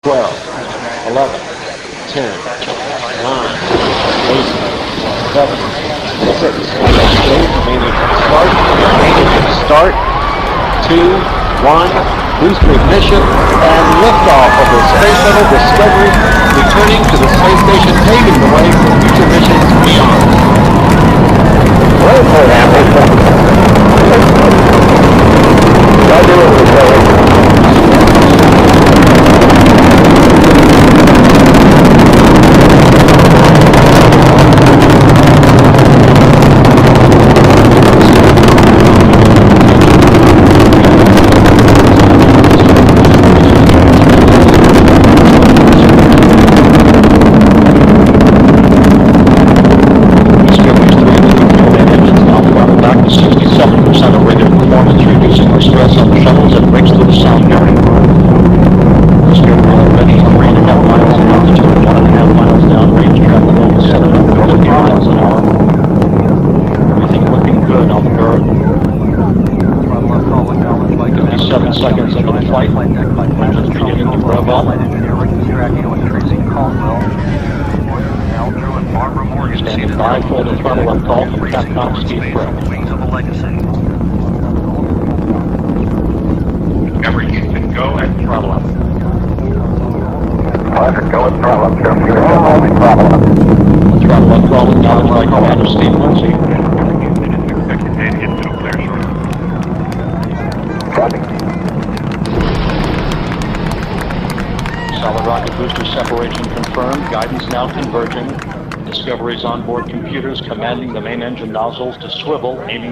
12, 11, 10, 9, 8, 7, 6, remaining start, 2, 1, booster ignition, and liftoff of the Space Shuttle Discovery, returning to the space station, paving the way for future missions beyond. Seconds into the flight, engines beginning to rev up. Standing by for the throttle up call from Capcom Steve Frick. Remember, you can go and throttle up. Go and throttle up. Throttle up. Throttle up call acknowledged by Commander Steve Lindsay. Solid rocket booster separation confirmed. Guidance now converging. Discovery's onboard computers commanding the main engine nozzles to swivel, aiming